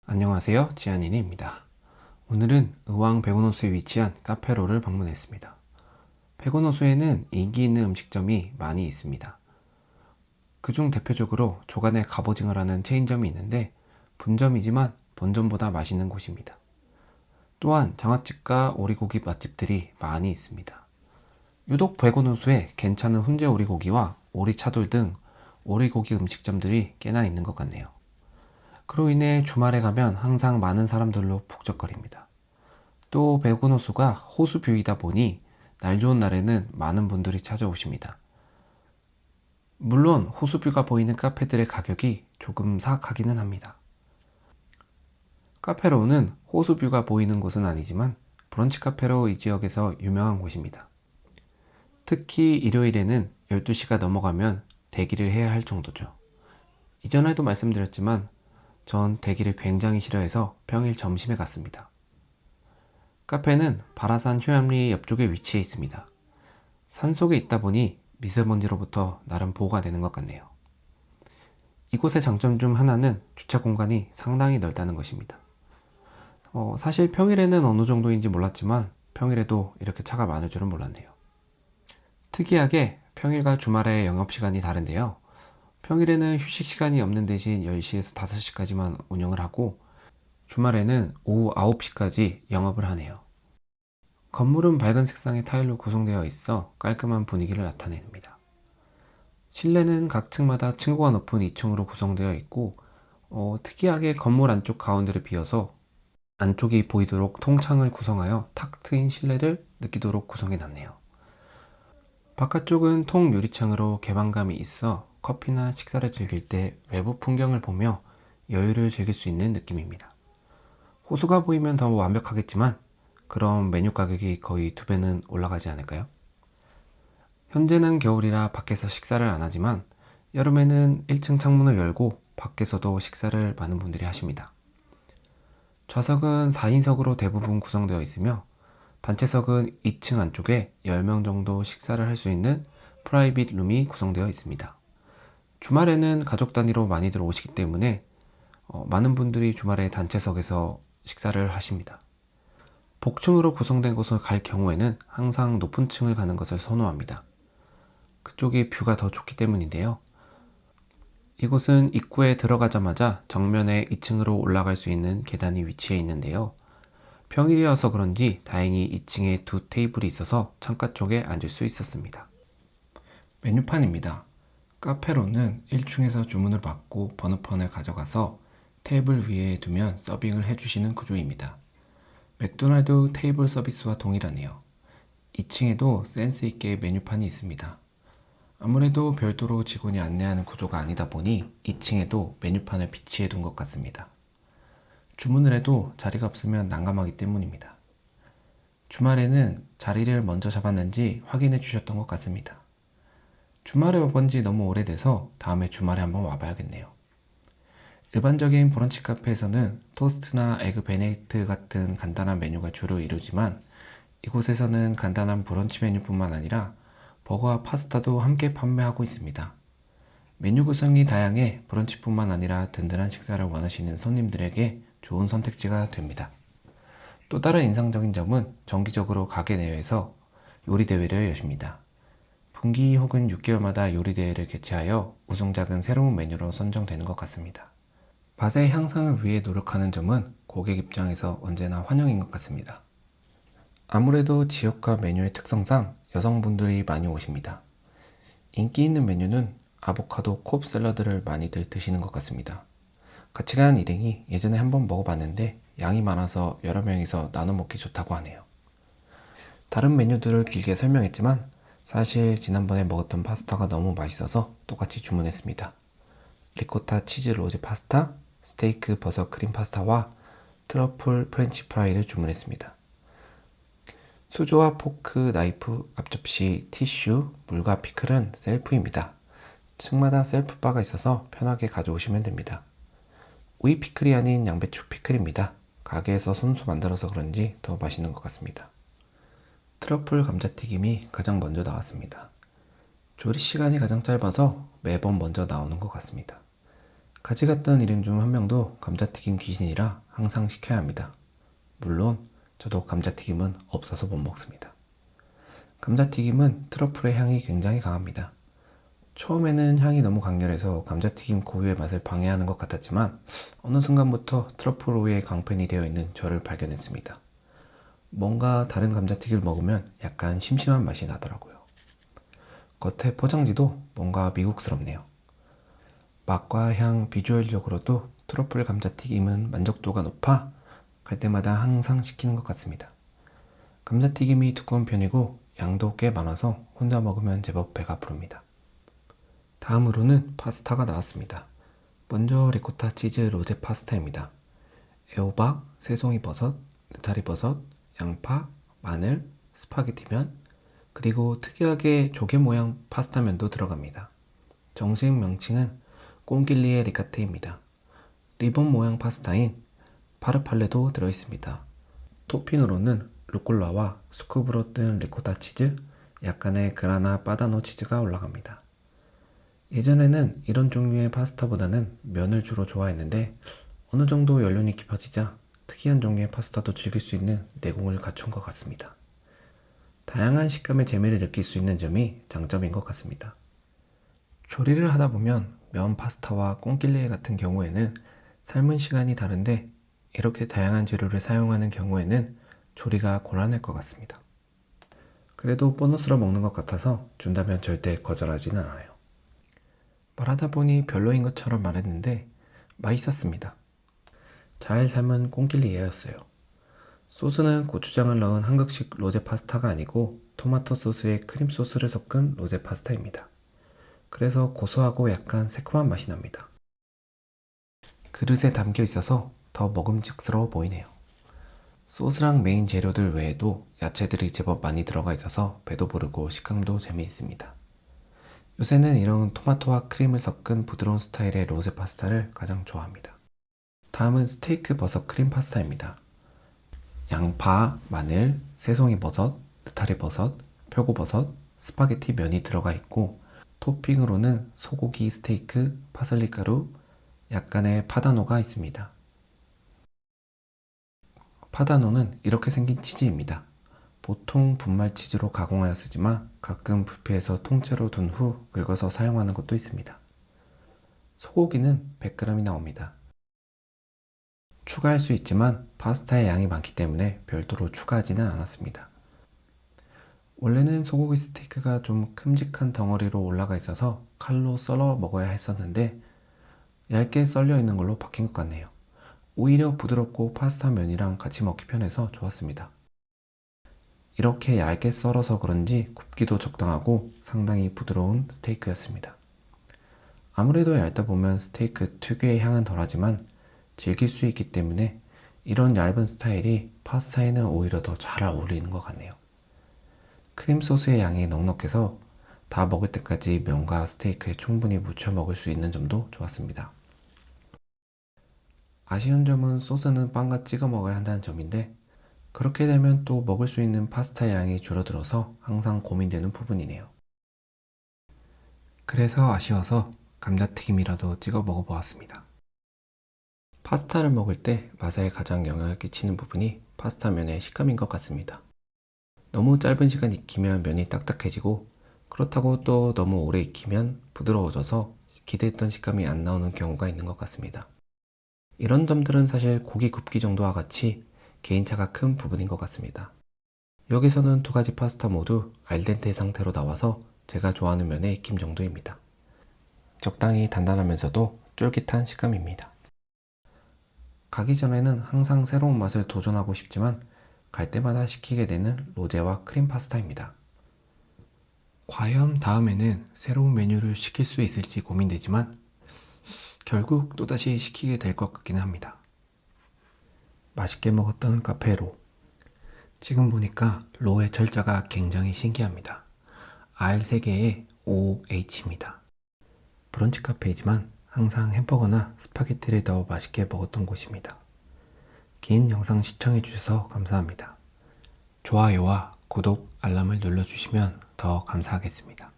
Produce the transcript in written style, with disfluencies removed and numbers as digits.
안녕하세요, 지한이입니다. 오늘은 의왕 백운호수에 위치한 카페로를 방문했습니다. 백운호수에는 인기 있는 음식점이 많이 있습니다. 그중 대표적으로 조간에 갑오징어를 하는 체인점이 있는데 분점이지만 본점보다 맛있는 곳입니다. 또한 장아찌과 오리고기 맛집들이 많이 있습니다. 유독 백운호수에 괜찮은 훈제 오리고기와 오리차돌 등 오리고기 음식점들이 꽤나 있는 것 같네요. 그로 인해 주말에 가면 항상 많은 사람들로 북적거립니다. 또 백운호수가 호수뷰이다 보니 날 좋은 날에는 많은 분들이 찾아오십니다. 물론 호수뷰가 보이는 카페들의 가격이 조금 사악하기는 합니다. 카페로우는 호수뷰가 보이는 곳은 아니지만 브런치 카페로 이 지역에서 유명한 곳입니다. 특히 일요일에는 12시가 넘어가면 대기를 해야 할 정도죠. 이전에도 말씀드렸지만 전 대기를 굉장히 싫어해서 평일 점심에 갔습니다. 카페는 바라산 휴양리 옆쪽에 위치해 있습니다. 산속에 있다 보니 미세먼지로부터 나름 보호가 되는 것 같네요. 이곳의 장점 중 하나는 주차 공간이 상당히 넓다는 것입니다. 사실 평일에는 어느 정도인지 몰랐지만 평일에도 이렇게 차가 많을 줄은 몰랐네요. 특이하게 평일과 주말의 영업시간이 다른데요. 평일에는 휴식시간이 없는 대신 10시에서 5시까지만 운영을 하고 주말에는 오후 9시까지 영업을 하네요. 건물은 밝은 색상의 타일로 구성되어 있어 깔끔한 분위기를 나타냅니다. 실내는 각 층마다 층고가 높은 2층으로 구성되어 있고 특이하게 건물 안쪽 가운데를 비워서 안쪽이 보이도록 통창을 구성하여 탁 트인 실내를 느끼도록 구성해 놨네요. 바깥쪽은 통 유리창으로 개방감이 있어 커피나 식사를 즐길 때 외부 풍경을 보며 여유를 즐길 수 있는 느낌입니다. 호수가 보이면 더 완벽하겠지만 그럼 메뉴 가격이 거의 2배는 올라가지 않을까요? 현재는 겨울이라 밖에서 식사를 안 하지만 여름에는 1층 창문을 열고 밖에서도 식사를 많은 분들이 하십니다. 좌석은 4인석으로 대부분 구성되어 있으며 단체석은 2층 안쪽에 10명 정도 식사를 할 수 있는 프라이빗 룸이 구성되어 있습니다. 주말에는 가족 단위로 많이들 오시기 때문에 많은 분들이 주말에 단체석에서 식사를 하십니다. 복층으로 구성된 곳을 갈 경우에는 항상 높은 층을 가는 것을 선호합니다. 그쪽이 뷰가 더 좋기 때문인데요. 이곳은 입구에 들어가자마자 정면에 2층으로 올라갈 수 있는 계단이 위치해 있는데요. 평일이어서 그런지 다행히 2층에 2 테이블이 있어서 창가 쪽에 앉을 수 있었습니다. 메뉴판입니다. 카페로는 1층에서 주문을 받고 번호판을 가져가서 테이블 위에 두면 서빙을 해주시는 구조입니다. 맥도날드 테이블 서비스와 동일하네요. 2층에도 센스 있게 메뉴판이 있습니다. 아무래도 별도로 직원이 안내하는 구조가 아니다 보니 2층에도 메뉴판을 비치해 둔 것 같습니다. 주문을 해도 자리가 없으면 난감하기 때문입니다. 주말에는 자리를 먼저 잡았는지 확인해 주셨던 것 같습니다. 주말에 와본 지 너무 오래돼서 다음에 주말에 한번 와봐야겠네요. 일반적인 브런치 카페에서는 토스트나 에그 베네딕트 같은 간단한 메뉴가 주로 이루지만 이곳에서는 간단한 브런치 메뉴뿐만 아니라 버거와 파스타도 함께 판매하고 있습니다. 메뉴 구성이 다양해 브런치뿐만 아니라 든든한 식사를 원하시는 손님들에게 좋은 선택지가 됩니다. 또 다른 인상적인 점은 정기적으로 가게 내에서 요리 대회를 여십니다. 분기 혹은 6개월마다 요리 대회를 개최하여 우승작은 새로운 메뉴로 선정되는 것 같습니다. 맛의 향상을 위해 노력하는 점은 고객 입장에서 언제나 환영인 것 같습니다. 아무래도 지역과 메뉴의 특성상 여성분들이 많이 오십니다. 인기 있는 메뉴는 아보카도 콥 샐러드를 많이들 드시는 것 같습니다. 같이 간 일행이 예전에 한번 먹어봤는데 양이 많아서 여러 명이서 나눠 먹기 좋다고 하네요. 다른 메뉴들을 길게 설명했지만 사실 지난번에 먹었던 파스타가 너무 맛있어서 똑같이 주문했습니다. 리코타 치즈 로제 파스타, 스테이크 버섯 크림 파스타와 트러플 프렌치 프라이를 주문했습니다. 수저와 포크, 나이프, 앞접시, 티슈, 물과 피클은 셀프입니다. 층마다 셀프바가 있어서 편하게 가져오시면 됩니다. 오이 피클이 아닌 양배추 피클입니다. 가게에서 손수 만들어서 그런지 더 맛있는 것 같습니다. 트러플 감자튀김이 가장 먼저 나왔습니다. 조리 시간이 가장 짧아서 매번 먼저 나오는 것 같습니다. 같이 갔던 일행 중 한 명도 감자튀김 귀신이라 항상 시켜야 합니다. 물론 저도 감자튀김은 없어서 못 먹습니다. 감자튀김은 트러플의 향이 굉장히 강합니다. 처음에는 향이 너무 강렬해서 감자튀김 고유의 맛을 방해하는 것 같았지만 어느 순간부터 트러플 오일의 강팬이 되어 있는 저를 발견했습니다. 뭔가 다른 감자튀김을 먹으면 약간 심심한 맛이 나더라고요. 겉에 포장지도 뭔가 미국스럽네요. 맛과 향, 비주얼적으로도 트러플 감자튀김은 만족도가 높아 갈 때마다 항상 시키는 것 같습니다. 감자튀김이 두꺼운 편이고 양도 꽤 많아서 혼자 먹으면 제법 배가 부릅니다. 다음으로는 파스타가 나왔습니다. 먼저 리코타 치즈 로제 파스타입니다. 애호박, 새송이 버섯, 느타리 버섯, 양파, 마늘, 스파게티면, 그리고 특이하게 조개 모양 파스타면도 들어갑니다. 정식 명칭은 꽁길리에 리카테입니다. 리본 모양 파스타인 파르팔레도 들어있습니다. 토핑으로는 루꼴라와 스쿱으로 뜬 리코타 치즈, 약간의 그라나 바다노 치즈가 올라갑니다. 예전에는 이런 종류의 파스타보다는 면을 주로 좋아했는데 어느 정도 연륜이 깊어지자 특이한 종류의 파스타도 즐길 수 있는 내공을 갖춘 것 같습니다. 다양한 식감의 재미를 느낄 수 있는 점이 장점인 것 같습니다. 조리를 하다 보면 면 파스타와 꽁길레 같은 경우에는 삶은 시간이 다른데 이렇게 다양한 재료를 사용하는 경우에는 조리가 곤란할 것 같습니다. 그래도 보너스로 먹는 것 같아서 준다면 절대 거절하지는 않아요. 말하다 보니 별로인 것처럼 말했는데 맛있었습니다. 잘 삶은 꽁길리에였어요. 소스는 고추장을 넣은 한국식 로제 파스타가 아니고 토마토 소스에 크림 소스를 섞은 로제 파스타입니다. 그래서 고소하고 약간 새콤한 맛이 납니다. 그릇에 담겨 있어서 더 먹음직스러워 보이네요. 소스랑 메인 재료들 외에도 야채들이 제법 많이 들어가 있어서 배도 부르고 식감도 재미있습니다. 요새는 이런 토마토와 크림을 섞은 부드러운 스타일의 로제 파스타를 가장 좋아합니다. 다음은 스테이크 버섯 크림 파스타입니다. 양파, 마늘, 새송이 버섯, 느타리 버섯, 표고버섯, 스파게티 면이 들어가 있고 토핑으로는 소고기 스테이크, 파슬리 가루, 약간의 파다노가 있습니다. 파다노는 이렇게 생긴 치즈입니다. 보통 분말 치즈로 가공하여 쓰지만 가끔 뷔페에서 통째로 둔 후 긁어서 사용하는 것도 있습니다. 소고기는 100g이 나옵니다. 추가할 수 있지만 파스타의 양이 많기 때문에 별도로 추가하지는 않았습니다. 원래는 소고기 스테이크가 좀 큼직한 덩어리로 올라가 있어서 칼로 썰어 먹어야 했었는데 얇게 썰려 있는 걸로 바뀐 것 같네요. 오히려 부드럽고 파스타 면이랑 같이 먹기 편해서 좋았습니다. 이렇게 얇게 썰어서 그런지 굽기도 적당하고 상당히 부드러운 스테이크였습니다. 아무래도 얇다 보면 스테이크 특유의 향은 덜하지만 즐길 수 있기 때문에 이런 얇은 스타일이 파스타에는 오히려 더 잘 어울리는 것 같네요. 크림 소스의 양이 넉넉해서 다 먹을 때까지 면과 스테이크에 충분히 묻혀 먹을 수 있는 점도 좋았습니다. 아쉬운 점은 소스는 빵과 찍어 먹어야 한다는 점인데 그렇게 되면 또 먹을 수 있는 파스타 양이 줄어들어서 항상 고민되는 부분이네요. 그래서 아쉬워서 감자튀김이라도 찍어 먹어보았습니다. 파스타를 먹을 때 맛에 가장 영향을 끼치는 부분이 파스타 면의 식감인 것 같습니다. 너무 짧은 시간 익히면 면이 딱딱해지고 그렇다고 또 너무 오래 익히면 부드러워져서 기대했던 식감이 안 나오는 경우가 있는 것 같습니다. 이런 점들은 사실 고기 굽기 정도와 같이 개인차가 큰 부분인 것 같습니다. 여기서는 두 가지 파스타 모두 알덴테 상태로 나와서 제가 좋아하는 면의 익힘 정도입니다. 적당히 단단하면서도 쫄깃한 식감입니다. 가기 전에는 항상 새로운 맛을 도전하고 싶지만 갈 때마다 시키게 되는 로제와 크림 파스타입니다. 과연 다음에는 새로운 메뉴를 시킬 수 있을지 고민되지만 결국 또다시 시키게 될 것 같기는 합니다. 맛있게 먹었던 카페로. 지금 보니까 로의 철자가 굉장히 신기합니다. R 3개에 OH입니다. 브런치 카페이지만 항상 햄버거나 스파게티를 더 맛있게 먹었던 곳입니다. 긴 영상 시청해주셔서 감사합니다. 좋아요와 구독, 알람을 눌러주시면 더 감사하겠습니다.